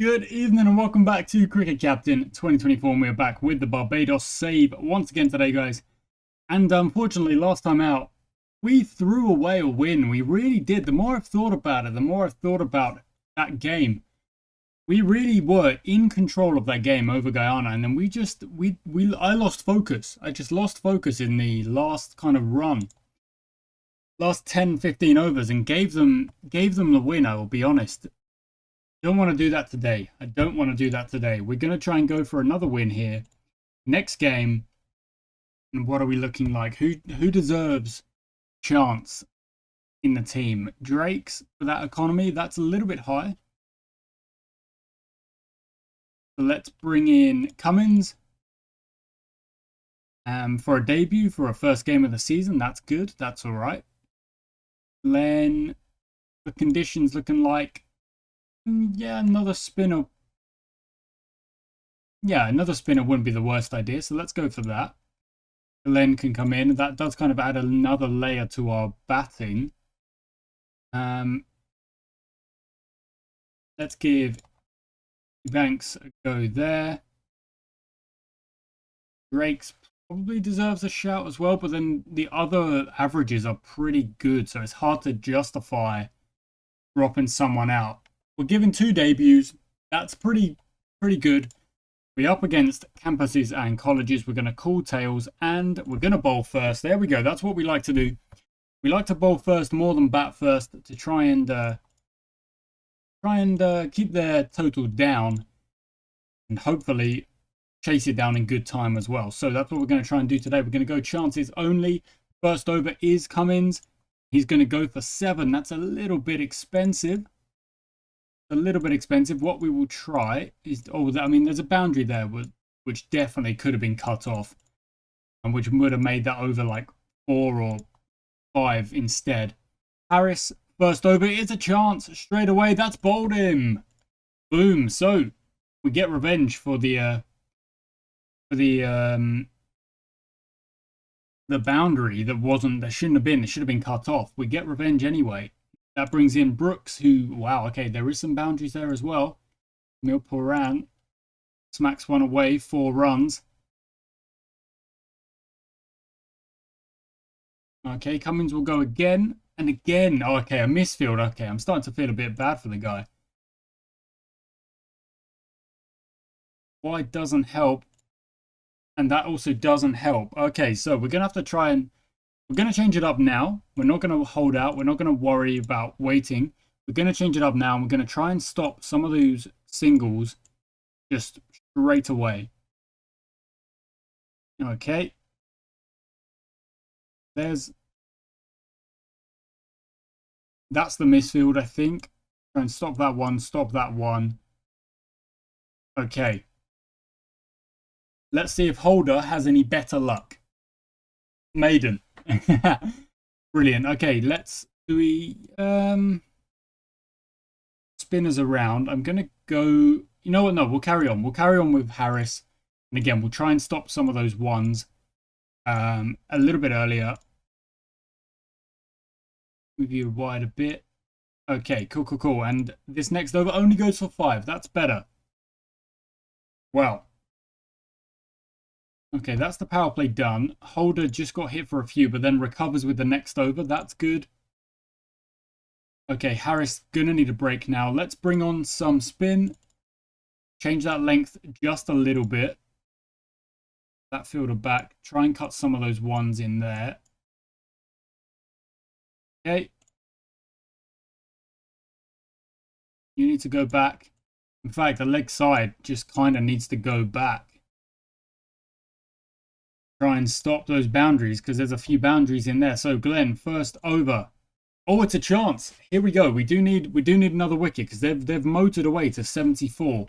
Good evening and welcome back to Cricket Captain 2024, and we are back with the Barbados save once again today, guys. And unfortunately, last time out, we threw away a win. We really did. The more I've thought about it, the more I've thought about that game. We really were in control of that game over Guyana, and then I lost focus. I just lost focus in the last kind of run. Last 10-15 overs and gave them the win, I will be honest. Don't want to do that today. I don't want to do that today. We're going to try and go for another win here. Next game. And what are we looking like? Who deserves chance in the team? Drake's for that economy. That's a little bit high. So let's bring in Cummins. For a debut, for a first game of the season. That's good. That's all right. Then the conditions looking like... Yeah, another spinner. Yeah, another spinner wouldn't be the worst idea, so let's go for that. Glenn can come in. That does kind of add another layer to our batting. Let's give Banks a go there. Drake's probably deserves a shout as well, but then the other averages are pretty good, so it's hard to justify dropping someone out. We're given 2 debuts. That's pretty good. We're up against campuses and colleges. We're going to call tails and we're going to bowl first. There we go. That's what we like to do. We like to bowl first more than bat first to try and keep their total down and hopefully chase it down in good time as well. So that's what we're going to try and do today. We're going to go chances only. First over is Cummins. He's going to go for 7. That's a little bit expensive. What we will try is, I mean, there's a boundary there which definitely could have been cut off, and which would have made that over like 4 or 5 instead. Harris, first over, it's a chance straight away. That's bowled him. Boom. So we get revenge for the boundary that shouldn't have been. It should have been cut off. We get revenge anyway. That brings in Brooks, who, wow, okay, there is some boundaries there as well. Milporan smacks one away, 4 runs. Okay, Cummins will go again and again. Oh, okay, a misfield. Okay, I'm starting to feel a bit bad for the guy. Wide doesn't help. And that also doesn't help. Okay, so we're going to have to try and... We're going to change it up now. We're not going to hold out. We're not going to worry about waiting. We're going to change it up now. And we're going to try and stop some of those singles just straight away. Okay. That's the misfield, I think. Try and stop that one. Stop that one. Okay. Let's see if Holder has any better luck. Maiden. Brilliant. Okay, let's spinners around. I'm gonna go, you know what, no, we'll carry on with Harris, and again we'll try and stop some of those ones a little bit earlier. Move you wide a bit. Okay, cool. And this next over only goes for 5. That's better. Well, okay, that's the power play done. Holder just got hit for a few, but then recovers with the next over. That's good. Okay, Harris gonna need a break now. Let's bring on some spin. Change that length just a little bit. That fielder back. Try and cut some of those ones in there. Okay. You need to go back. In fact, the leg side just kind of needs to go back. Try and stop those boundaries because there's a few boundaries in there. So Glenn, first over. Oh, it's a chance. Here we go. We do need another wicket because they've motored away to 74.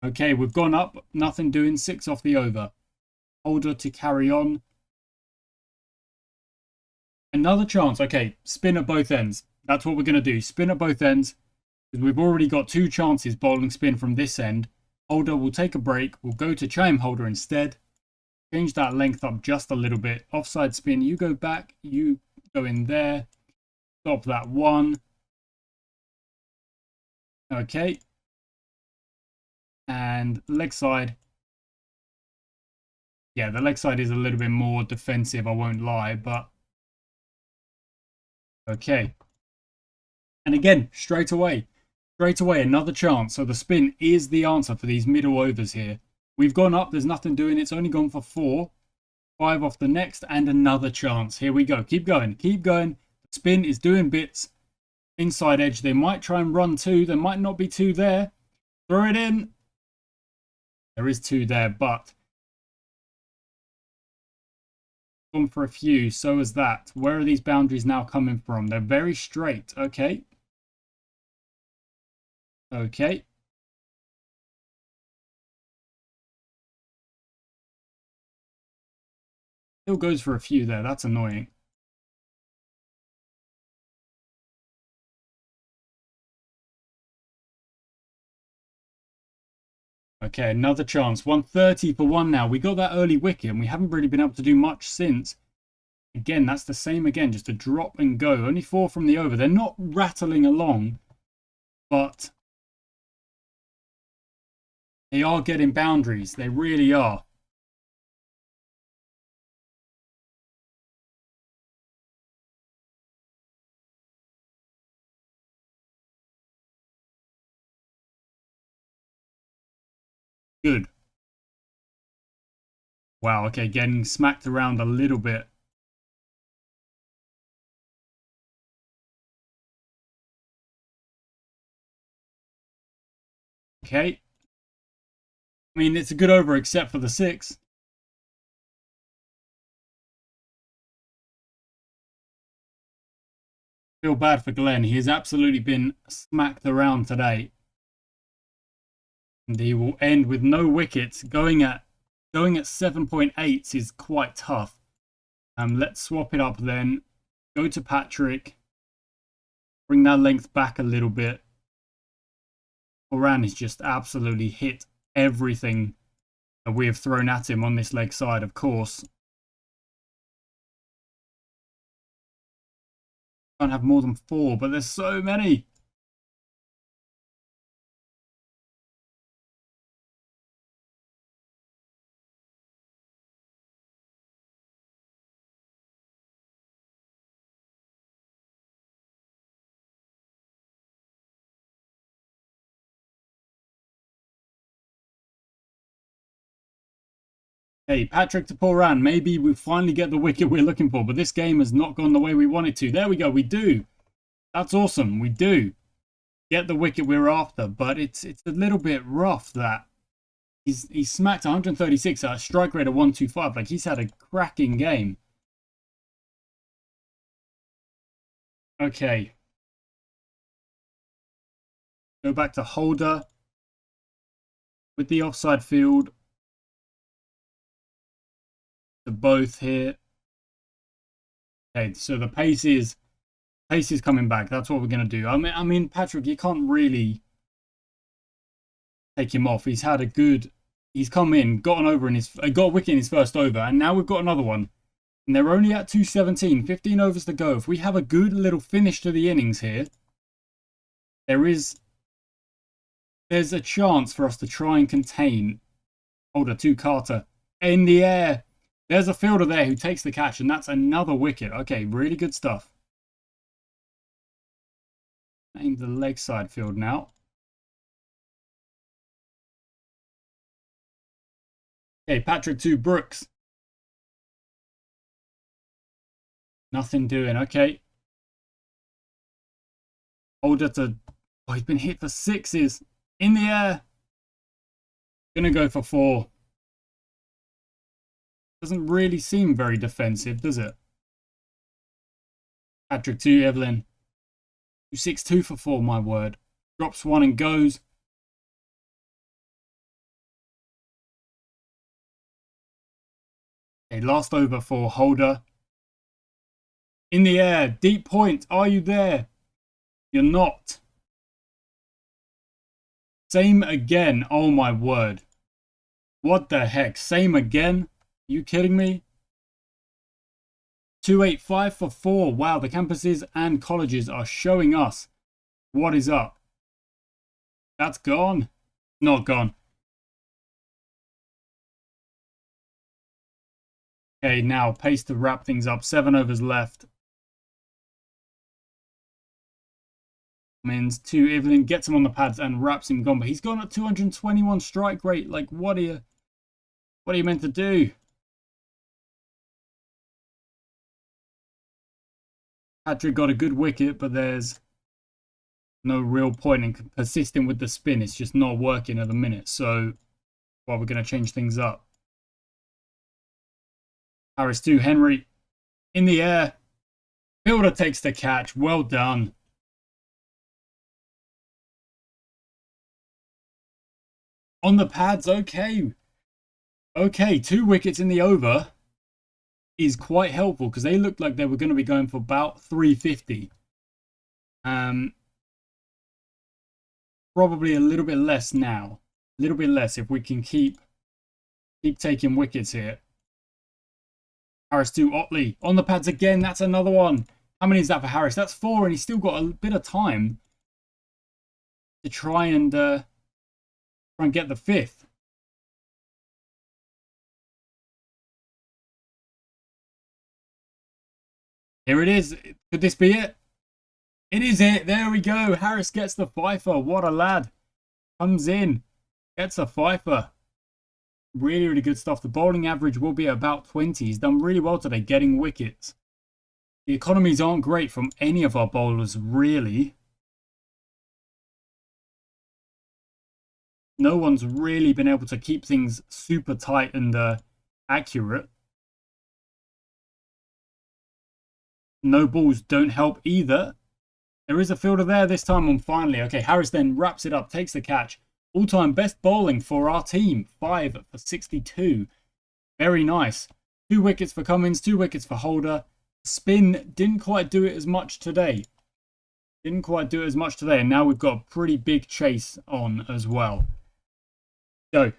Okay, we've gone up. Nothing doing. 6 off the over. Holder to carry on. Another chance. Okay, spin at both ends. That's what we're going to do. Spin at both ends. Because we've already got 2 chances bowling spin from this end. Holder will take a break. We'll go to Chaim Holder instead. Change that length up just a little bit. Offside spin. You go back. You go in there. Stop that one. Okay. And leg side. Yeah, the leg side is a little bit more defensive, I won't lie, but okay. And again, straight away, another chance. So the spin is the answer for these middle overs here. We've gone up, there's nothing doing, it's only gone for 4. 5 off the next, and another chance. Here we go, keep going, keep going. The spin is doing bits. Inside edge, they might try and run 2, there might not be 2 there. Throw it in. There is 2 there, but gone for a few, so is that. Where are these boundaries now coming from? They're very straight. Okay. Okay. Still goes for a few there. That's annoying. Okay, another chance. 130 for 1 now. We got that early wicket and we haven't really been able to do much since. Again, that's the same again, just a drop and go. Only 4 from the over. They're not rattling along, but they are getting boundaries. They really are. Good. Wow, okay, getting smacked around a little bit. Okay. I mean, it's a good over except for the 6. Feel bad for Glenn. He has absolutely been smacked around today. And he will end with no wickets. Going at 7.8 is quite tough. Let's swap it up then. Go to Patrick. Bring that length back a little bit. Oran has just absolutely hit everything that we have thrown at him on this leg side, of course. Can't have more than 4, but there's so many. Hey, Patrick to Poran. Maybe we finally get the wicket we're looking for, but this game has not gone the way we want it to. There we go. We do. That's awesome. We do get the wicket we're after, but it's a little bit rough that he's smacked 136 at a strike rate of 125. Like, he's had a cracking game. Okay. Go back to Holder with the offside field. To both here. Okay, so the pace is coming back. That's what we're gonna do. I mean, Patrick, you can't really take him off. He's had a good. He's come in, got an over in his, got a wicket in his first over, and now we've got another one. And they're only at 217. 15 overs to go. If we have a good little finish to the innings here, there's a chance for us to try and contain Holder to Carter in the air. There's a fielder there who takes the catch, and that's another wicket. Okay, really good stuff. Name the leg side field now. Okay, Patrick to Brooks. Nothing doing. Okay. Holder to... Oh, he's been hit for 6s. In the air. Gonna go for 4. Doesn't really seem very defensive, does it? Patrick to Evelyn. 262 for 4, my word. Drops 1 and goes. Okay, last over for Holder. In the air. Deep point. Are you there? You're not. Same again. Oh, my word. What the heck? Same again? Are you kidding me? 285 for 4. Wow, the campuses and colleges are showing us what is up. That's gone. Not gone. Okay, now pace to wrap things up. 7 overs left. Means to Evelyn, gets him on the pads and wraps him gone. But he's gone at 221 strike rate. Like, what are you meant to do? Patrick got a good wicket, but there's no real point in persisting with the spin. It's just not working at the minute. So, well, we're going to change things up. Harris to Henry in the air. Fielder takes the catch. Well done. On the pads, okay. Okay, 2 wickets in the over is quite helpful because they looked like they were going to be going for about 350. Probably a little bit less now. A little bit less if we can keep taking wickets here. Harris to Otley. On the pads again. That's another one. How many is that for Harris? That's 4, and he's still got a bit of time to try and get the 5th. Here it is. Could this be it? It is it. There we go. Harris gets the fifer. What a lad. Comes in. Gets a fifer. Really, really good stuff. The bowling average will be about 20. He's done really well today getting wickets. The economies aren't great from any of our bowlers, really. No one's really been able to keep things super tight and accurate. No balls don't help either. There is a fielder there this time on finally. Okay, Harris then wraps it up, takes the catch. All-time best bowling for our team. 5 for 62. Very nice. 2 wickets for Cummins, 2 wickets for Holder. Spin didn't quite do it as much today. And now we've got a pretty big chase on as well. So,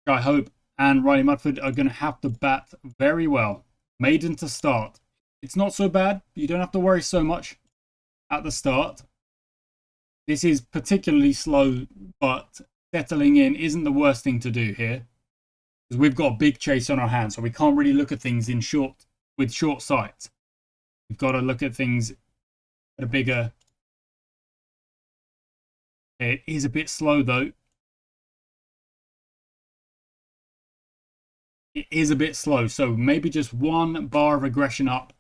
I hope and Riley Mudford are going to have to bat very well. Maiden to start. It's not so bad. You don't have to worry so much at the start. This is particularly slow, but settling in isn't the worst thing to do here. Because we've got a big chase on our hands, so we can't really look at things with short sight. We've got to look at things at a bigger... It is a bit slow, though. It is a bit slow, so maybe just 1 bar of aggression up.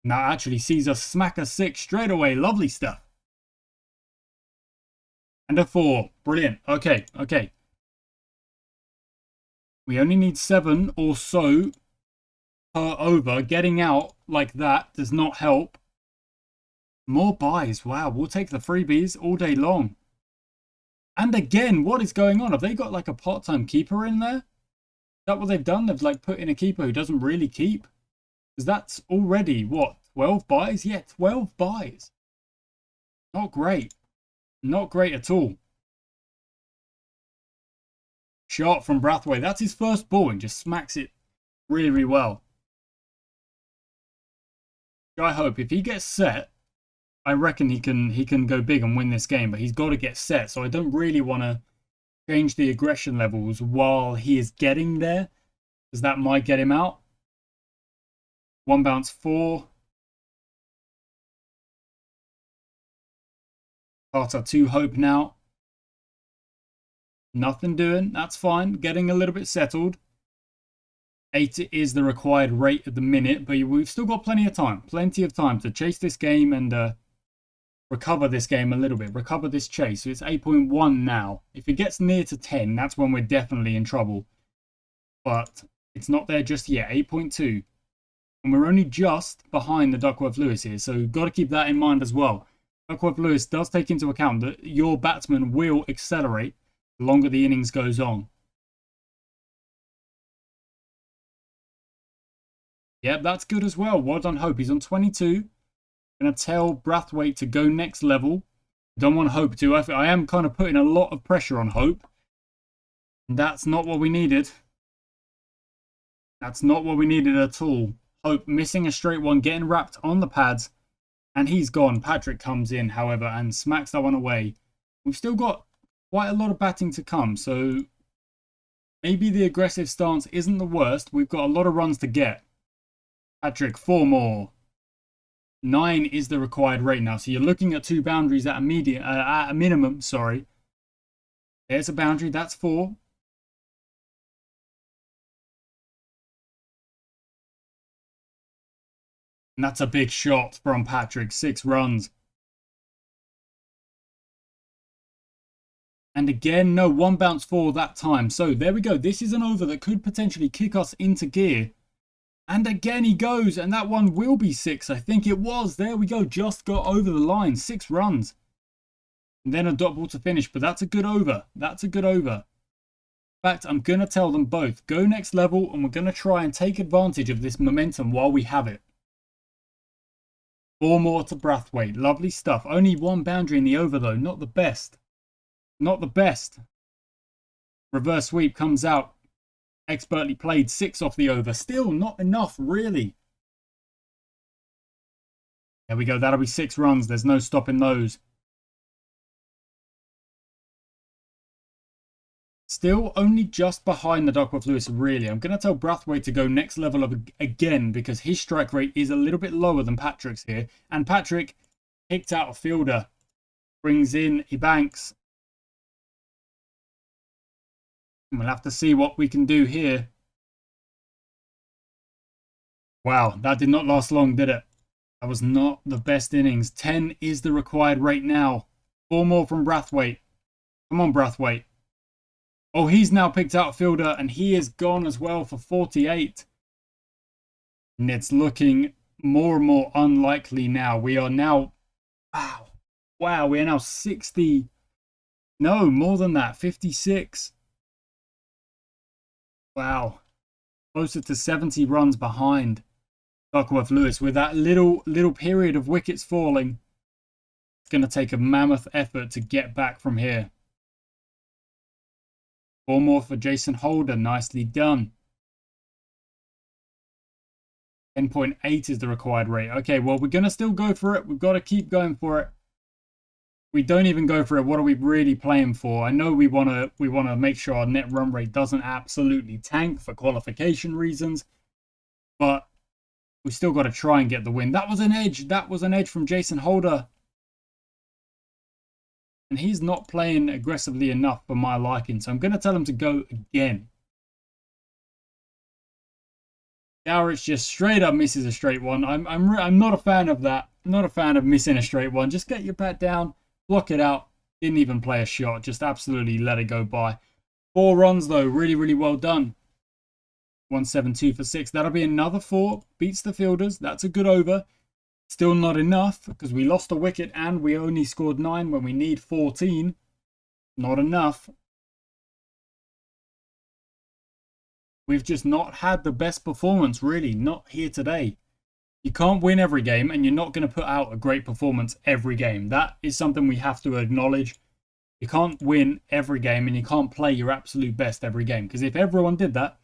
Now actually sees us smack a 6 straight away. Lovely stuff. And a 4. Brilliant. Okay. We only need 7 or so per over. Getting out like that does not help. More buys. Wow, we'll take the freebies all day long. And again, what is going on? Have they got like a part-time keeper in there? Is that what they've done? They've like put in a keeper who doesn't really keep? Because that's already, what, 12 buys? Yeah, 12 buys. Not great. Not great at all. Shot from Brathwaite. That's his first ball and just smacks it really, really well. I hope if he gets set, I reckon he can go big and win this game. But he's got to get set. So I don't really want to change the aggression levels while he is getting there, because that might get him out. 1 bounce 4. Carter 2 hope now. Nothing doing. That's fine. Getting a little bit settled. 8 is the required rate at the minute, but we've still got plenty of time. Plenty of time to chase this game and recover this game a little bit. Recover this chase. So it's 8.1 now. If it gets near to 10, that's when we're definitely in trouble. But it's not there just yet. 8.2. And we're only just behind the Duckworth-Lewis here. So got to keep that in mind as well. Duckworth-Lewis does take into account that your batsman will accelerate the longer the innings goes on. Yep, that's good as well. Well done, Hope. He's on 22. Going to tell Brathwaite to go next level. Don't want Hope to. I am kind of putting a lot of pressure on Hope. That's not what we needed. That's not what we needed at all. Hope missing a straight one, getting wrapped on the pads. And he's gone. Patrick comes in, however, and smacks that one away. We've still got quite a lot of batting to come, so Maybe the aggressive stance isn't the worst. We've got a lot of runs to get. Patrick, 4 more. 9 is the required rate now. So you're looking at 2 boundaries at a minimum. Sorry. There's a boundary. That's 4. And that's a big shot from Patrick. 6 runs. And again, no, 1 bounce 4 that time. So there we go. This is an over that could potentially kick us into gear. And again he goes, and that one will be 6. I think it was. There we go. Just got over the line. 6 runs. And then a dot ball to finish. But that's a good over. That's a good over. In fact, I'm going to tell them both. Go next level, and we're going to try and take advantage of this momentum while we have it. 4 more to Brathwaite. Lovely stuff. Only 1 boundary in the over, though. Not the best. Not the best. Reverse sweep comes out. Expertly played. 6 off the over. Still not enough, really. There we go. That'll be 6 runs. There's no stopping those. Still only just behind the Duckworth Lewis, really. I'm going to tell Brathwaite to go next level up again because his strike rate is a little bit lower than Patrick's here. And Patrick picked out a fielder. Brings in, he banks. We'll have to see what we can do here. Wow, that did not last long, did it? That was not the best innings. 10 is the required rate now. 4 more from Brathwaite. Come on, Brathwaite. Oh, he's now picked out a fielder, and he is gone as well for 48. And it's looking more and more unlikely now. We are now... Wow, we are now 60... No, more than that. 56. Wow. Closer to 70 runs behind Duckworth Lewis. With that little period of wickets falling, it's going to take a mammoth effort to get back from here. 4 more for Jason Holder. Nicely done. 10.8 is the required rate. Okay, well, we're going to still go for it. We've got to keep going for it. We don't even go for it. What are we really playing for? I know we want to make sure our net run rate doesn't absolutely tank for qualification reasons, but we still got to try and get the win. That was an edge. That was an edge from Jason Holder. And he's not playing aggressively enough for my liking. So I'm going to tell him to go again. Dowrich just straight up misses a straight one. I'm not a fan of that. I'm not a fan of missing a straight one. Just get your bat down, block it out. Didn't even play a shot. Just absolutely let it go by. 4 runs though. Really, really well done. 172 for 6. That'll be another 4. Beats the fielders. That's a good over. Still not enough because we lost a wicket and we only scored 9 when we need 14. Not enough. We've just not had the best performance, really. Not here today. You can't win every game and you're not going to put out a great performance every game. That is something we have to acknowledge. You can't win every game and you can't play your absolute best every game. Because if everyone did that,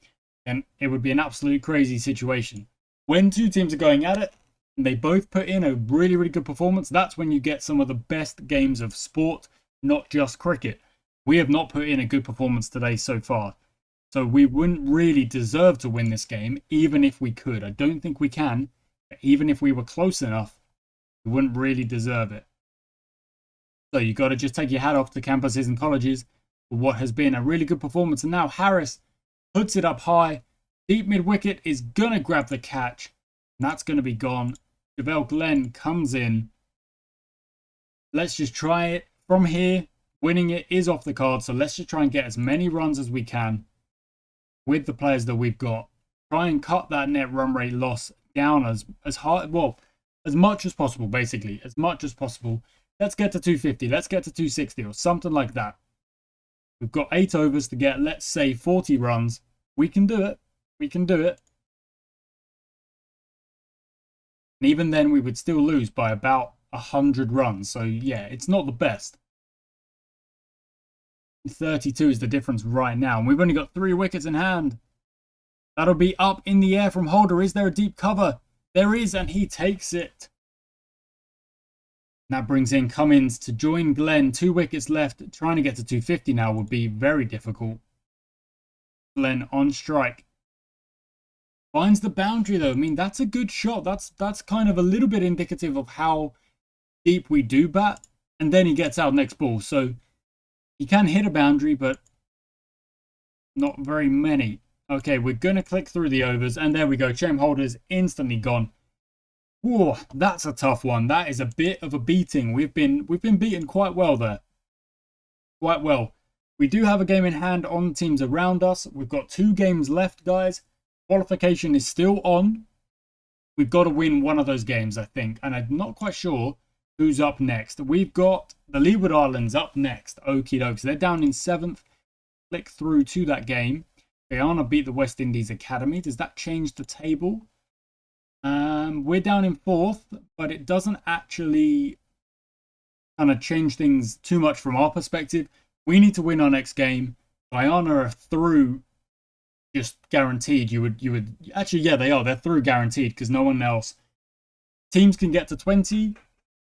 then it would be an absolute crazy situation. When 2 teams are going at it, and they both put in a really, really good performance, that's when you get some of the best games of sport, not just cricket. We have not put in a good performance today so far. So we wouldn't really deserve to win this game, even if we could. I don't think we can. But even if we were close enough, we wouldn't really deserve it. So you got to just take your hat off to campuses and colleges for what has been a really good performance. And now Harris puts it up high. Deep mid-wicket is going to grab the catch. And that's going to be gone. Javel Glenn comes in. Let's just try it from here. Winning it is off the card. So let's just try and get as many runs as we can with the players that we've got. Try and cut that net run rate loss down as hard, well, as much as possible, basically. As much as possible. Let's get to 250. Let's get to 260 or something like that. We've got 8 overs to get, let's say, 40 runs. We can do it. We can do it. And even then, we would still lose by about 100 runs. So, yeah, it's not the best. 32 is the difference right now. And we've only got 3 wickets in hand. That'll be up in the air from Holder. Is there a deep cover? There is, and he takes it. That brings in Cummins to join Glenn. 2 wickets left. Trying to get to 250 now would be very difficult. Glenn on strike. Finds the boundary though. I mean, that's a good shot. That's kind of a little bit indicative of how deep we do bat. And then he gets out next ball. So he can hit a boundary, but not very many. Okay, we're going to click through the overs. And there we go. Chain holders instantly gone. Whoa, that's a tough one. That is a bit of a beating. We've been beaten quite well there. Quite well. We do have a game in hand on teams around us. We've got 2 games left, guys. Qualification is still on. We've got to win one of those games, I think. And I'm not quite sure who's up next. We've got the Leeward Islands up next. Okie doke. So they're down in 7th. Click through to that game. Guyana beat the West Indies Academy. Does that change the table? We're down in 4th, but it doesn't actually kind of change things too much from our perspective. We need to win our next game. Guyana are through just guaranteed. You would actually, yeah, they are. They're through guaranteed because no one else. Teams can get to 20,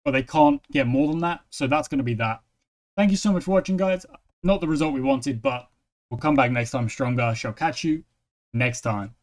but they can't get more than that. So that's going to be that. Thank you so much for watching, guys. Not the result we wanted, but we'll come back next time stronger. I shall catch you next time.